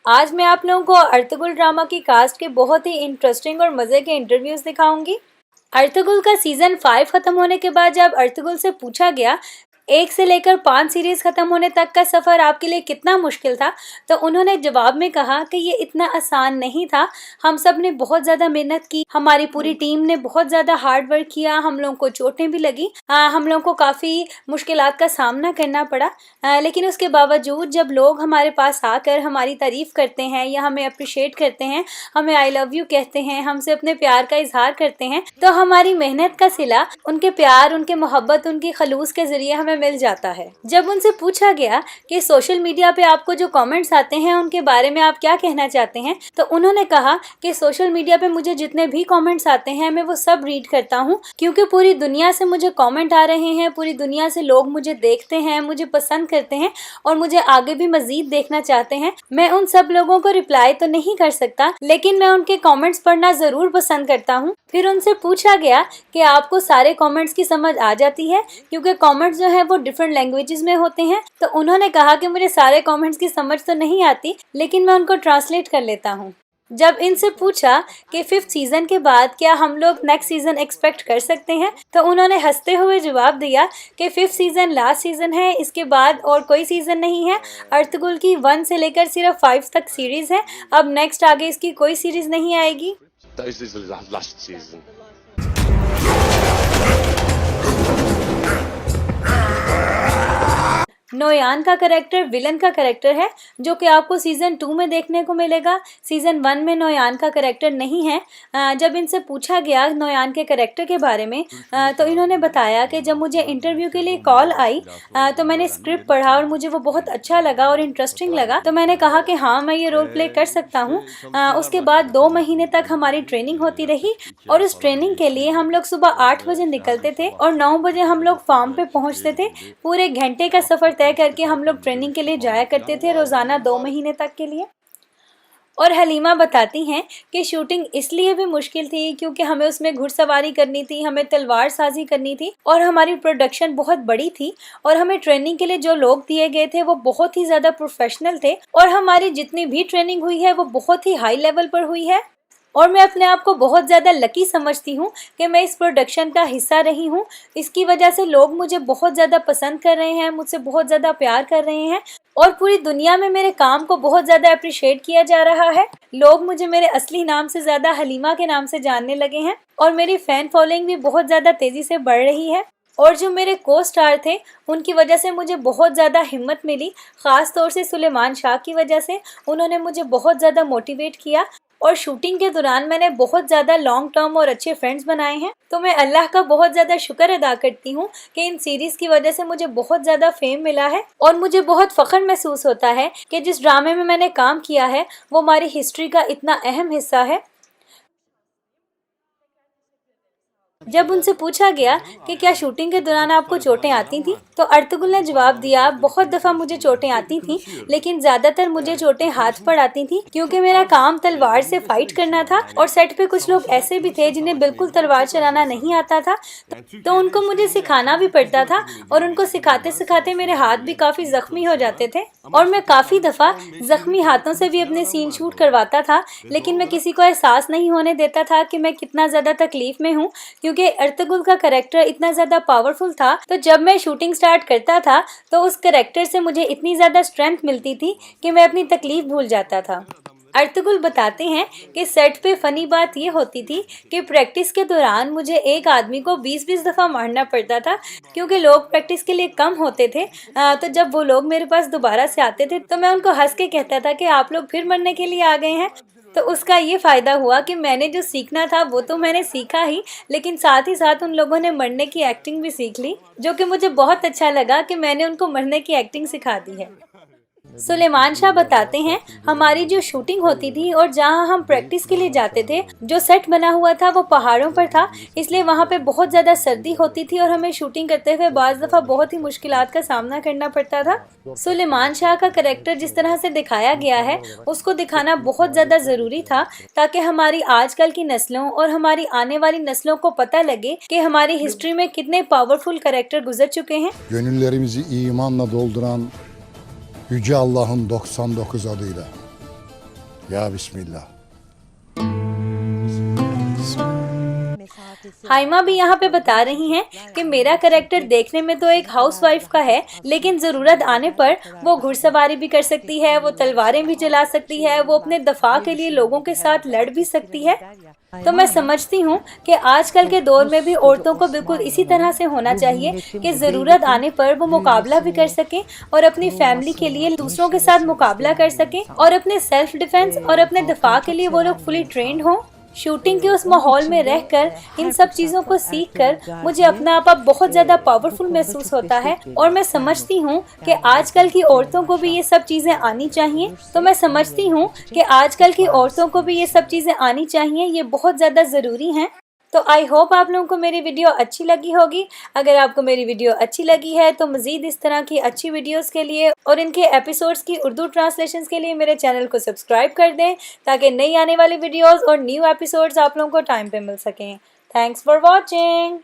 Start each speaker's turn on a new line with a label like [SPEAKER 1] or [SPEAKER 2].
[SPEAKER 1] आज मैं आप लोगों को अर्तुगरुल ड्रामा की कास्ट के बहुत ही इंटरेस्टिंग और मज़े के इंटरव्यूज़ दिखाऊंगी। अर्तुगरुल का सीज़न 5 खत्म होने के बाद जब अर्तुगरुल से पूछा गया 1 से लेकर 5 सीरीज़ खत्म होने तक का सफ़र आपके लिए कितना मुश्किल था, तो उन्होंने जवाब में कहा कि ये इतना आसान नहीं था। हम सब ने बहुत ज़्यादा मेहनत की, हमारी पूरी टीम ने बहुत ज़्यादा हार्ड वर्क किया, हम लोगों को चोटें भी लगी, हम लोगों को काफ़ी मुश्किलात का सामना करना पड़ा। लेकिन उसके बावजूद जब लोग हमारे पास आकर हमारी तारीफ़ करते हैं या हमें अप्रिशिएट करते हैं, हमें आई लव यू कहते हैं, हमसे अपने प्यार का इजहार करते हैं, तो हमारी मेहनत का सिला उनके प्यार, उनके मोहब्बत, उनकी खलूस के ज़रिए हमें मिल जाता है। जब उनसे पूछा गया कि सोशल मीडिया पे आपको जो कमेंट्स आते हैं उनके बारे में आप क्या कहना चाहते हैं, तो उन्होंने कहा कि सोशल मीडिया पे मुझे जितने भी कमेंट्स आते हैं मैं वो सब रीड करता हूँ, क्योंकि पूरी दुनिया से मुझे कमेंट आ रहे हैं, पूरी दुनिया से लोग मुझे देखते हैं, मुझे पसंद करते हैं और मुझे आगे भी मजीद देखना चाहते हैं। मैं उन सब लोगों को रिप्लाई तो नहीं कर सकता, लेकिन मैं उनके कमेंट्स पढ़ना ज़रूर पसंद करता हूँ। फिर उनसे पूछा गया कि आपको सारे कमेंट्स की समझ आ जाती है, क्योंकि कमेंट्स जो है वो डिफरेंट लैंग्वेजेस में होते हैं, तो उन्होंने कहा कि मुझे सारे कमेंट्स की समझ तो नहीं आती, लेकिन मैं उनको ट्रांसलेट कर लेता हूँ। जब इनसे पूछा कि 5th सीज़न के बाद क्या हम लोग नेक्स्ट सीज़न एक्सपेक्ट कर सकते हैं, तो उन्होंने हंसते हुए जवाब दिया कि 5th सीज़न लास्ट सीज़न है, इसके बाद और कोई सीज़न नहीं है। अर्तुगरुल की 1 से लेकर सिर्फ 5 तक सीरीज़ है, अब नेक्स्ट आगे इसकी कोई सीरीज़ नहीं आएगी।
[SPEAKER 2] This is the last season.
[SPEAKER 1] Noyan का कैरेक्टर विलन का कैरेक्टर है, जो कि आपको सीज़न 2 में देखने को मिलेगा। सीज़न 1 में नोयान का कैरेक्टर नहीं है। जब इनसे पूछा गया नोयान के कैरेक्टर के बारे में, तो इन्होंने बताया कि जब मुझे इंटरव्यू के लिए कॉल आई, तो मैंने स्क्रिप्ट पढ़ा और मुझे वो बहुत अच्छा लगा और इंटरेस्टिंग लगा, तो मैंने कहा कि हाँ, मैं ये रोल प्ले कर सकता हूँ। उसके बाद 2 महीने तक हमारी ट्रेनिंग होती रही और उस ट्रेनिंग के लिए हम लोग सुबह 8 बजे निकलते थे और 9 बजे हम लोग फार्म पे पहुँचते थे। पूरे घंटे का सफ़र तय करके हम लोग ट्रेनिंग के लिए जाया करते थे, रोज़ाना 2 महीने तक के लिए। और हलीमा बताती हैं कि शूटिंग इसलिए भी मुश्किल थी क्योंकि हमें उसमें घुड़सवारी करनी थी, हमें तलवार साजी करनी थी और हमारी प्रोडक्शन बहुत बड़ी थी और हमें ट्रेनिंग के लिए जो लोग दिए गए थे वो बहुत ही ज़्यादा प्रोफेशनल थे और हमारी जितनी भी ट्रेनिंग हुई है वो बहुत ही हाई लेवल पर हुई है। और मैं अपने आप को बहुत ज़्यादा लकी समझती हूँ कि मैं इस प्रोडक्शन का हिस्सा रही हूँ। इसकी वजह से लोग मुझे बहुत ज़्यादा पसंद कर रहे हैं, मुझसे बहुत ज़्यादा प्यार कर रहे हैं और पूरी दुनिया में मेरे काम को बहुत ज़्यादा अप्रिशिएट किया जा रहा है। लोग मुझे मेरे असली नाम से ज़्यादा हलीमा के नाम से जानने लगे हैं और मेरी फ़ैन फॉलोइंग भी बहुत ज़्यादा तेज़ी से बढ़ रही है। और जो मेरे को स्टार थे उनकी वजह से मुझे बहुत ज़्यादा हिम्मत मिली, ख़ास तौर से सुलेमान शाह की वजह से। उन्होंने मुझे बहुत ज़्यादा मोटिवेट किया और शूटिंग के दौरान मैंने बहुत ज़्यादा लॉन्ग टर्म और अच्छे फ्रेंड्स बनाए हैं। तो मैं अल्लाह का बहुत ज़्यादा शुक्र अदा करती हूँ कि इन सीरीज़ की वजह से मुझे बहुत ज़्यादा फेम मिला है और मुझे बहुत फ़ख्र महसूस होता है कि जिस ड्रामे में मैंने काम किया है वो हमारी हिस्ट्री का इतना अहम हिस्सा है। जब उनसे पूछा गया कि क्या शूटिंग के दौरान आपको चोटें आती थी, तो अर्तुगरुल ने जवाब दिया, बहुत दफ़ा मुझे चोटें आती थीं, लेकिन ज़्यादातर मुझे चोटें हाथ पर आती थीं क्योंकि मेरा काम तलवार से फाइट करना था और सेट पे कुछ लोग ऐसे भी थे जिन्हें बिल्कुल तलवार चलाना नहीं आता था, तो उनको मुझे सिखाना भी पड़ता था और उनको सिखाते सिखाते मेरे हाथ भी काफ़ी ज़ख्मी हो जाते थे और मैं काफ़ी दफ़ा ज़ख्मी हाथों से भी अपने सीन शूट करवाता था, लेकिन मैं किसी को एहसास नहीं होने देता था कि मैं कितना ज़्यादा तकलीफ़ में हूँ, क्योंकि अर्तुगरुल का कैरेक्टर इतना ज़्यादा पावरफुल था। तो जब मैं शूटिंग स्टार्ट करता था तो उस कैरेक्टर से मुझे इतनी ज़्यादा स्ट्रेंथ मिलती थी कि मैं अपनी तकलीफ़ भूल जाता था। अर्तुगरुल बताते हैं कि सेट पे फ़नी बात ये होती थी कि प्रैक्टिस के दौरान मुझे एक आदमी को 20-20 दफ़ा मारना पड़ता था, क्योंकि लोग प्रैक्टिस के लिए कम होते थे। तो जब वो लोग मेरे पास दोबारा से आते थे तो मैं उनको हंस के कहता था कि आप लोग फिर मरने के लिए आ गए हैं। तो उसका ये फ़ायदा हुआ कि मैंने जो सीखना था वो तो मैंने सीखा ही, लेकिन साथ ही साथ उन लोगों ने मरने की एक्टिंग भी सीख ली, जो कि मुझे बहुत अच्छा लगा कि मैंने उनको मरने की एक्टिंग सिखा दी है। सुलेमान शाह बताते हैं, हमारी जो शूटिंग होती थी और जहां हम प्रैक्टिस के लिए जाते थे, जो सेट बना हुआ था वो पहाड़ों पर था, इसलिए वहां पे बहुत ज़्यादा सर्दी होती थी और हमें शूटिंग करते हुए बाज़ दफ़ा बहुत ही मुश्किलात का सामना करना पड़ता था। सुलेमान शाह का कैरेक्टर जिस तरह से दिखाया गया है उसको दिखाना बहुत ज़्यादा ज़रूरी था, ताकि हमारी आजकल की नस्लों और हमारी आने वाली नस्लों को पता लगे कि हमारी हिस्ट्री में कितने पावरफुल कैरेक्टर गुजर चुके हैं।
[SPEAKER 3] Gönüllerimizi imanla dolduran Yüce Allah'ın 99 adıyla. या बिस्मिल्लाह।
[SPEAKER 1] हाइमा भी यहाँ पे बता रही हैं कि मेरा कैरेक्टर देखने में तो एक हाउसवाइफ का है, लेकिन ज़रूरत आने पर वो घुड़सवारी भी कर सकती है, वो तलवारें भी चला सकती है, वो अपने दफा के लिए लोगों के साथ लड़ भी सकती है। तो मैं समझती हूँ कि आजकल के दौर में भी औरतों को बिल्कुल इसी तरह से होना चाहिए कि ज़रूरत आने पर वो मुकाबला भी कर सकें और अपनी फैमिली के लिए दूसरों के साथ मुकाबला कर सकें और अपने सेल्फ डिफेंस और अपने दफा के लिए वो लोग फुली ट्रेंड हों। शूटिंग के उस माहौल में रहकर इन सब चीज़ों को सीखकर मुझे अपना आप बहुत ज़्यादा पावरफुल महसूस होता है और मैं समझती हूँ कि आजकल की औरतों को भी ये सब चीज़ें आनी चाहिए। तो मैं समझती हूँ कि आजकल की औरतों को भी ये सब चीज़ें आनी चाहिए, ये बहुत ज़्यादा ज़रूरी हैं। तो आई होप आप लोगों को मेरी वीडियो अच्छी लगी होगी। अगर आपको मेरी वीडियो अच्छी लगी है तो मज़ीद इस तरह की अच्छी वीडियोस के लिए और इनके एपिसोड्स की उर्दू ट्रांसलेशंस के लिए मेरे चैनल को सब्सक्राइब कर दें, ताकि नई आने वाली वीडियोस और न्यू एपिसोड्स आप लोगों को टाइम पे मिल सकें। Thanks for watching.